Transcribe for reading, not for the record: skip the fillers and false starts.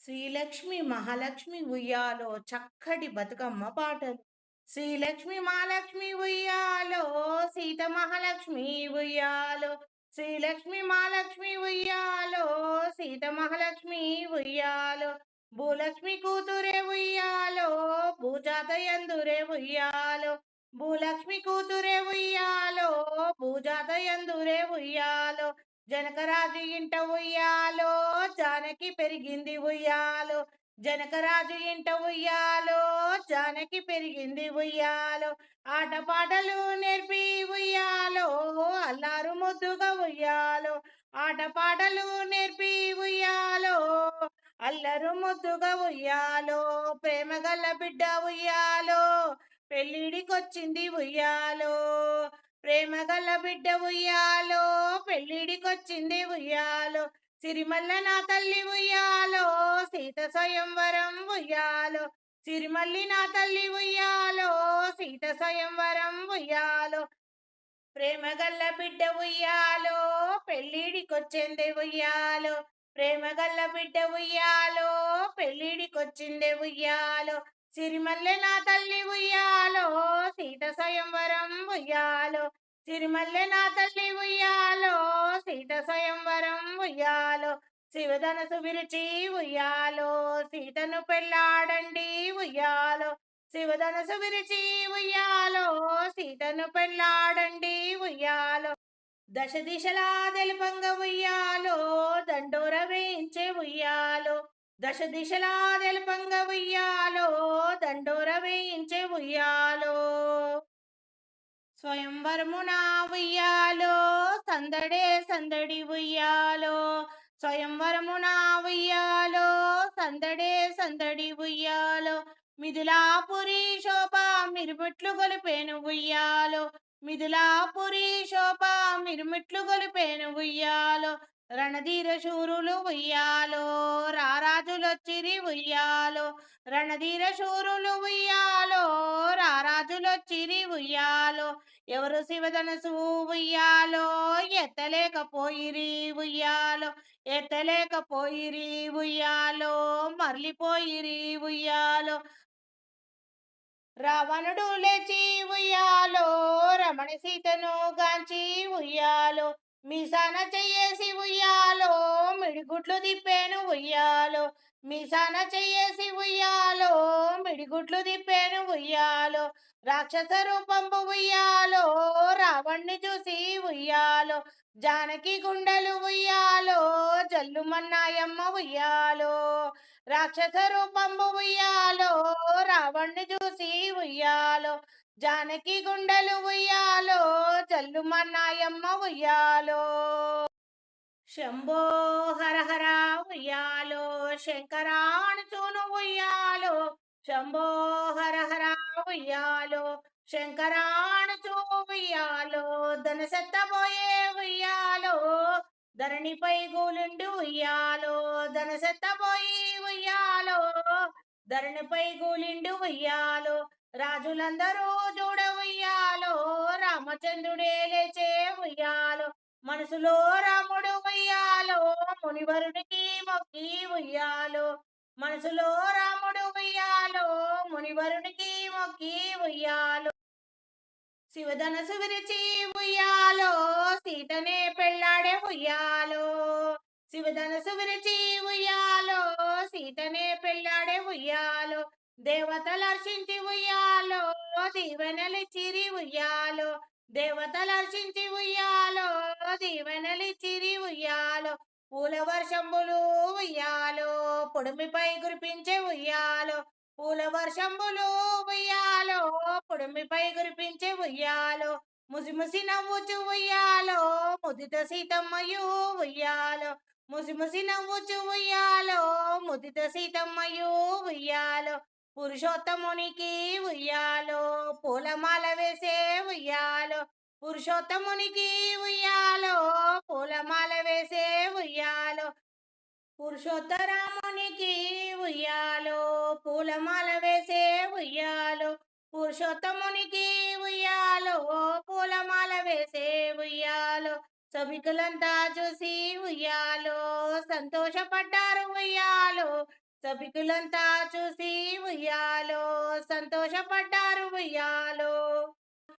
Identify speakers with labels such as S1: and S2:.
S1: శ్రీలక్ష్మి మహాలక్ష్మి ఉయ్యాలో చక్కటి బతుకమ్మ పాటలు. శ్రీలక్ష్మి మహాలక్ష్మి ఉయ్యాలో సీత మహాలక్ష్మి ఉయ్యాలో. శ్రీలక్ష్మి మహాలక్ష్మి ఉయ్యాలో సీత మహాలక్ష్మి ఉయ్యాలో. భూలక్ష్మి కూతురే ఉయ్యాలో భూజాత యందురే ఉయ్యాలో. భూలక్ష్మి కూతురే ఉయ్యాలో భూజాత యందురే ఉయ్యాలో. జనకరాజు ఇంట ఉయ్యాలో జానకి పెరిగింది ఉయ్యాలో. జనకరాజు ఇంట ఉయ్యాలో జానకి పెరిగింది ఉయ్యాలో. ఆటపాటలు నేర్పి ఉయ్యాలో అల్లారు ముద్దుగా ఉయ్యాలో. ఆటపాటలు నేర్పి ఉయ్యాలో అల్లరు ముద్దుగా ఉయ్యాలో. ప్రేమగల బిడ్డ ఉయ్యాలో పెళ్ళిడికొచ్చింది ఉయ్యాలో. ప్రేమగల బిడ్డ ఉయ్యాలో పెళ్ళిడికొచ్చింది ఉయ్యాలో. సిరిమల్ల నా తల్లి ఉయ్యాలో సీత స్వయంవరం ఉయ్యాలో. సిరిమల్లి నా తల్లి ఉయ్యాలో సీత స్వయంవరం ఉయ్యాలో. ప్రేమగల్ల బిడ్డ ఉయ్యాలో పెళ్ళిడికొచ్చింది ఉయ్యాలో. ప్రేమగల్ల బిడ్డ ఉయ్యాలో పెళ్ళిడికొచ్చింది ఉయ్యాలో. సిరిమల్లె నా తల్లి ఉయ్యాలో సీత స్వయంవరం ఉయ్యాలో. సిరిమల్లె నా తల్లి ఉయ్యాలో సీత స్వయంవరం ఉయ్యాలో. శివధనసు విరిచి ఉయ్యాలో సీతను పెళ్ళాడండి ఉయ్యాలో. శివధనసు విరిచి ఉయ్యాలో సీతను పెళ్ళాడండి ఉయ్యాలో. దశ దిశలా తెలుపంగ ఉయ్యాలో దండోర వేయించే ఉయ్యాలో. దశ దిశలా తెలుపంగ ఉయ్యాలో దండోర వేయించే ఉయ్యాలో. స్వయంవరమున ఉయ్యాలో సందడే సందడి ఉయ్యాలో. స్వయంవరమున ఉయ్యాలో సందడే సందడి ఉయ్యాలో. మిథిలాపురి శోభ మిరుమిట్లు గొలిపేను ఉయ్యాలో. మిథిలాపురి శోభ మిరుమిట్లు గొలిపేను ఉయ్యాలో. రణధీర శూరులు ఉయ్యాలో రారాజులొచ్చిరి ఉయ్యాలో. రణధీర శూరులు ఉయ్యాలో రారాజులొచ్చిరి ఉయ్యాలో. ఎవరు శివధనసు ఉయ్యాలో ఎత్తలేకపోయిరి ఉయ్యాలో. ఎత్తలేకపోయిరి ఉయ్యాలో మరలిపోయిరి ఉయ్యాలో. రావణుడు లేచి ఉయ్యాలో రమణ సీతను గాంచి ఉయ్యాలో. మీసాన చెయ్యేసి ఉయ్యాలో మిడిగుడ్లు తిప్పేను ఉయ్యాలో. మీసాన చెయ్యేసి ఉయ్యాలో మిడిగుడ్లు తిప్పేను ఉయ్యాలో. రాక్షస రూపంబు ఉయ్యాలో రావణ్ణి చూసి ఉయ్యాలో. జానకి గుండెలు ఉయ్యాలో జల్లుమన్నాయమ్మ ఉయ్యాలో. రాక్షస రూపంబు ఉయ్యాలో రావణ్ణి చూసి ఉయ్యాలో. జానకి గుండెలు ఉయ్యాలో జల్లుమన్నాయమ్మ ఉయ్యాలో. శంభో హర హర ఉయ్యాలో శంకరాణుచూను ఉయ్యాలో. శంభో హర హర ఉయ్యాలో శంకరాణుచూ ఉయ్యాలో. ధనసెత్తబోయే ఉయ్యాలో ధరణిపై గూలుండు ఉయ్యాలో. ధనసెత్తబోయి ఉయ్యాలో ధరణిపై గూలిండు ఉయ్యాలో. రాజులందరూ చూడ ఉయ్యాలో రామచంద్రుడే లేచే ఉయ్యాలో. మనసులో రాముడు ఉయ్యాలో మునివరుడికి మొక్కి ఉయ్యాలో. మనసులో రాముడు ఉయ్యాలో మునివరుడికి మొక్కి ఉయ్యాలో. శివధనసు విరిచి ఉయ్యాలో సీతనే పెళ్ళాడే ఉయ్యాలో. శివధనసు విరిచి ఉయ్యాలో సీతనే పెళ్ళాడే ఉయ్యాలో. దేవతలర్శించి ఉయ్యాలో దీవెనలిచ్చిరి ఉయ్యాలో. దేవతలర్శించి ఉయ్యాలో దీవెనలిచ్చిరి ఉయ్యాలో. పూల వర్షంబులు ఉయ్యాలో పొడుమిపై కురిపించే ఉయ్యాలో. పూల వర్షంబులు ఉయ్యాలో పొడుమిపై కురిపించే ఉయ్యాలో. ముసిముసి నవ్వుచు ఉయ్యాలో ముదిత సీతమ్మయు ఉయ్యాలో. ముసిముసి నవ్వుచు ఉయ్యాలో ముదిత సీతమ్మయు ఉయ్యాలో. పురుషోత్తమునికి ఉయ్యాలో పూలమాల వేసే ఉయ్యాలో. పురుషోత్తమునికి ఉయ్యాలో పూలమాల వేసే ఉయ్యాలో. పురుషోత్తరామునికి ఉయ్యాలో పూలమాల వేసే ఉయ్యాలో. పురుషోత్తమునికి ఉయ్యాలో పూలమాల వేసే ఉయ్యాలో. సభికులంతా చూసి ఉయ్యాలో సంతోషపడ్డారు ఉయ్యాలో. సభికులంతా చూసి ఉయ్యాలో సంతోషపడ్డారు ఉయ్యాలో